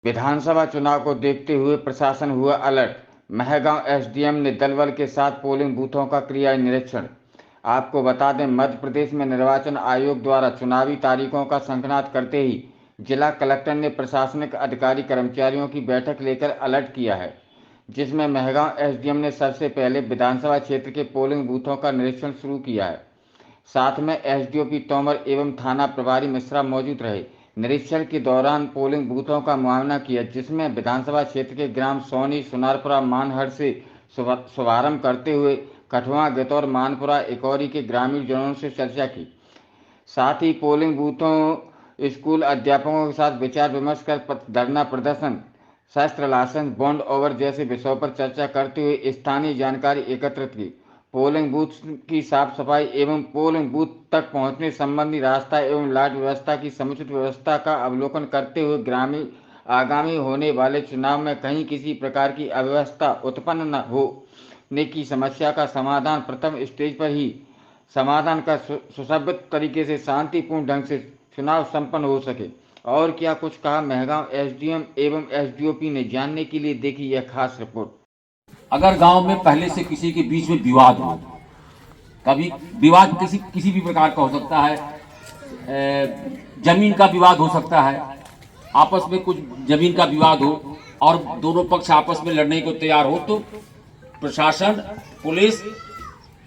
विधानसभा चुनाव को देखते हुए प्रशासन हुआ अलर्ट। महगांव एसडीएम ने दलबल के साथ पोलिंग बूथों का किया निरीक्षण। आपको बता दें, मध्य प्रदेश में निर्वाचन आयोग द्वारा चुनावी तारीखों का संकनात करते ही जिला कलेक्टर ने प्रशासनिक अधिकारी कर्मचारियों की बैठक लेकर अलर्ट किया है, जिसमें महगांव एसडीएम ने सबसे पहले विधानसभा क्षेत्र के पोलिंग बूथों का निरीक्षण शुरू किया है। साथ में एसडीओपी तोमर एवं थाना प्रभारी मिश्रा मौजूद रहे। निरीक्षण के दौरान पोलिंग बूथों का मुआयना किया, जिसमें विधानसभा क्षेत्र के ग्राम सोनी, सुनारपुरा, मानहर से शुभारंभ करते हुए कठुआ, गतौर, मानपुरा, इकौरी के ग्रामीण जनों से चर्चा की। साथ ही पोलिंग बूथों, स्कूल अध्यापकों के साथ विचार विमर्श कर धरना प्रदर्शन, शस्त्र लाइसेंस, बॉन्ड ओवर जैसे विषयों पर चर्चा करते हुए स्थानीय जानकारी एकत्रित की। पोलिंग बूथ की साफ सफाई एवं पोलिंग बूथ तक पहुंचने संबंधी रास्ता एवं लाइट व्यवस्था की समुचित व्यवस्था का अवलोकन करते हुए ग्रामीण आगामी होने वाले चुनाव में कहीं किसी प्रकार की अव्यवस्था उत्पन्न न होने की समस्या का समाधान प्रथम स्टेज पर ही समाधान का सुसंबद्ध तरीके से शांतिपूर्ण ढंग से चुनाव संपन्न हो सके। और क्या कुछ कहा महगांव एसडीएम एवं एसडीओपी ने, जानने के लिए देखी यह खास रिपोर्ट। अगर गांव में पहले से किसी के बीच में विवाद हो, कभी विवाद किसी भी प्रकार का हो सकता है, जमीन का विवाद हो सकता है, आपस में कुछ जमीन का विवाद हो और दोनों पक्ष आपस में लड़ने को तैयार हो, तो प्रशासन, पुलिस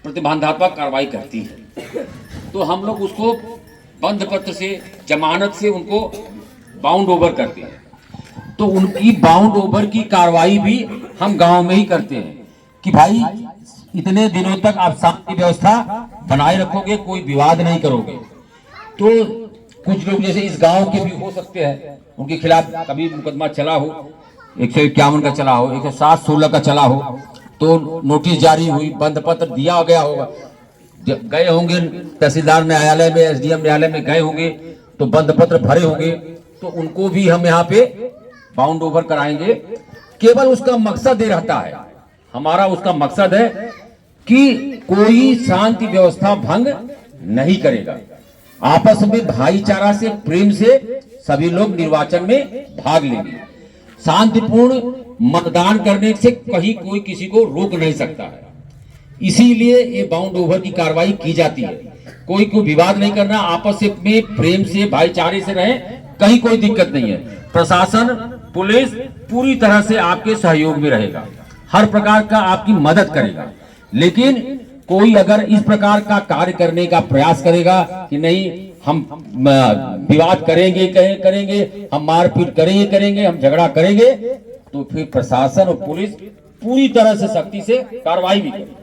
प्रतिबंधात्मक कार्रवाई करती है। तो हम लोग उसको बंध पत्र से, जमानत से उनको बाउंड ओवर करते हैं। तो उनकी बाउंड ओवर की कार्रवाई भी हम गांव में ही करते हैं कि भाई इतने दिनों तक आप शांति व्यवस्था बनाए रखोगे, कोई विवाद नहीं करोगे। तो कुछ लोग जैसे इस गांव के भी हो सकते हैं, उनके खिलाफ कभी मुकदमा चला हो, 151 का चला हो, 107-16 का चला हो, तो नोटिस जारी हुई, बंद पत्र दिया गया होगा, गए होंगे तहसीलदार न्यायालय में, एसडीएम न्यायालय में गए होंगे, तो बंद पत्र भरे होंगे, तो उनको भी हम यहाँ पे बाउंड ओवर कराएंगे। केवल उसका मकसद ये रहता है, हमारा उसका मकसद है कि कोई शांति व्यवस्था भंग नहीं करेगा। आपस में भाईचारा से, प्रेम से सभी लोग निर्वाचन में भाग लेंगे। शांतिपूर्ण मतदान करने से कहीं कोई किसी को रोक नहीं सकता है, इसीलिए ये बाउंड ओवर की कार्रवाई की जाती है। कोई को विवाद नहीं करना, आपस में प्रेम से, भाईचारे से रहे, कहीं कोई दिक्कत नहीं है। प्रशासन, पुलिस पूरी तरह से आपके सहयोग में रहेगा, हर प्रकार का आपकी मदद करेगा। लेकिन कोई अगर इस प्रकार का कार्य करने का प्रयास करेगा कि नहीं हम विवाद करेंगे, हम मारपीट करेंगे, हम झगड़ा करेंगे, तो फिर प्रशासन और पुलिस पूरी तरह से सख्ती से कार्रवाई भी करेगी।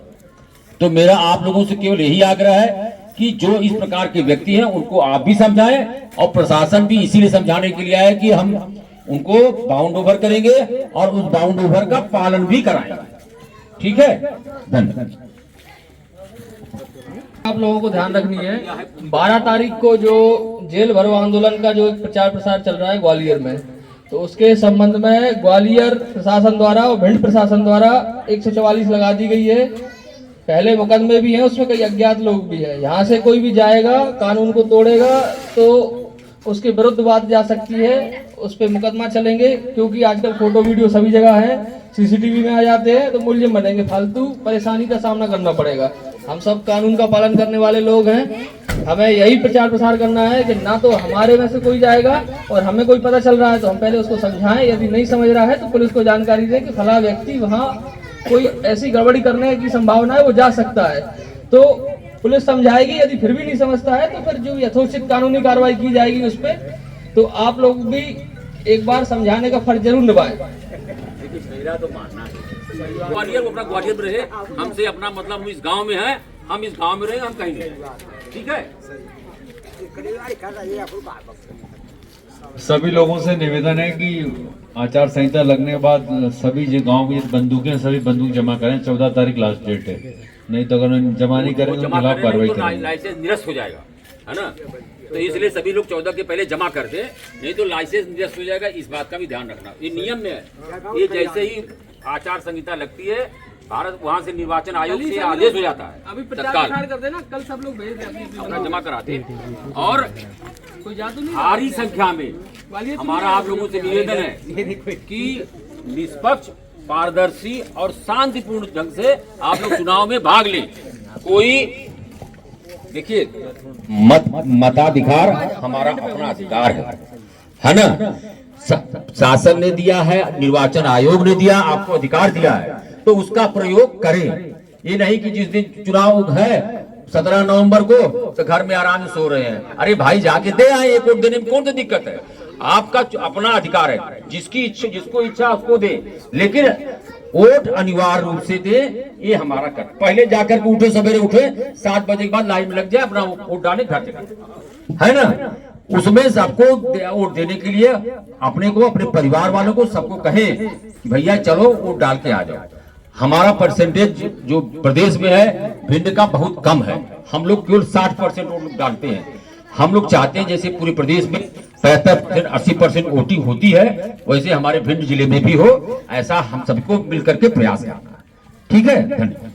तो मेरा आप लोगों से केवल यही आग्रह है कि जो इस प्रकार के व्यक्ति हैं उनको आप भी समझाएं, और प्रशासन भी इसीलिए समझाने के लिए आया कि हम उनको बाउंड ओवर करेंगे और उस बाउंड ओवर का पालन भी कराएंगे। ठीक है, धन्यवाद। आप लोगों को ध्यान रखनी है, 12 तारीख को जो जेल भरो आंदोलन का जो प्रचार प्रसार चल रहा है ग्वालियर में, तो उसके संबंध में ग्वालियर प्रशासन द्वारा और भिंड प्रशासन द्वारा 144 लगा दी गई है। पहले मुकदमे भी हैं, उसमें कई अज्ञात लोग भी हैं। यहाँ से कोई भी जाएगा, कानून को तोड़ेगा, तो उसके विरुद्ध बात जा सकती है, उस पर मुकदमा चलेंगे। क्योंकि आजकल फोटो वीडियो सभी जगह है, सीसीटीवी में आ जाते हैं, तो मुलजिम बनेंगे, फालतू परेशानी का सामना करना पड़ेगा। हम सब कानून का पालन करने वाले लोग हैं, हमें यही प्रचार प्रसार करना है कि ना तो हमारे में से कोई जाएगा, और हमें कोई पता चल रहा है तो हम पहले उसको समझाएं, यदि नहीं समझ रहा है तो पुलिस को जानकारी दें कि फला व्यक्ति वहाँ कोई ऐसी गड़बड़ी करने की संभावना है, वो जा सकता है। तो पुलिस समझाएगी, यदि फिर भी नहीं समझता है तो फिर जो यथोचित कानूनी कार्रवाई की जाएगी उस पर। तो आप लोग भी एक बार समझाने का फर्ज जरूर निभाएं। तो मानना है ग्वालियर अपना ग्वालियर में रहे, हमसे अपना मतलब हम इस गांव में हैं, हम इस गांव में रहे, हम कहीं नहीं। ठीक है, सभी लोगों से निवेदन है कि आचार संहिता लगने के बाद सभी जो गांव की बंदूकें, सभी बंदूक जमा करें। 14 तारीख लास्ट डेट है, नहीं तो अगर जमा नहीं करेंगे तो खिलाफ कार्रवाई करेंगे। लाइसेंस निरस्त हो जाएगा, है ना। तो इसलिए सभी लोग 14 के पहले जमा कर दे, नहीं तो लाइसेंस निरस्त हो जाएगा। इस बात का भी ध्यान रखना, ये नियम में है। ये जैसे ही आचार संहिता लगती है भारत वहाँ से निर्वाचन आयोग से आदेश हो जाता है, अभी प्रचार तत्काल प्रसार करते ना, कल सब लोग भेज दें अपना जमा कराते। और कोई जादू नहीं भारी संख्या में हमारा आप लोगों से निवेदन है कि निष्पक्ष, पारदर्शी और शांतिपूर्ण ढंग से आप लोग चुनाव में भाग लें। कोई देखिए, मताधिकार हमारा अपना अधिकार है ना। शासन ने दिया है, निर्वाचन आयोग ने दिया, आपको अधिकार दिया है, तो उसका प्रयोग करें। ये नहीं कि जिस दिन चुनाव है 17 नवंबर को तो घर में आराम से सो रहे हैं। अरे भाई जाके दे आए, एक वोट देने में कौन सी दिक्कत है? आपका अपना अधिकार है, जिसकी इच्छा, जिसको इच्छा उसको दे, लेकिन वोट अनिवार्य रूप से दे। ये हमारा कर, पहले जाकर के उठे, सवेरे उठे 7 बजे के बाद लाइन में लग जाए, अपना वोट डाले, घर चले, है ना। उसमें सबको वोट देने के लिए अपने को, अपने परिवार वालों को, सबको कहें कि भैया चलो वोट डाल के आ जाओ। हमारा परसेंटेज जो प्रदेश में है भिंड का बहुत कम है, हम लोग केवल 60% वोट डालते हैं। हम लोग चाहते हैं जैसे पूरे प्रदेश में 75% 80% वोटिंग होती है, वैसे हमारे भिंड जिले में भी हो, ऐसा हम सबको मिलकर के प्रयास करना है। ठीक है, धन्यवाद।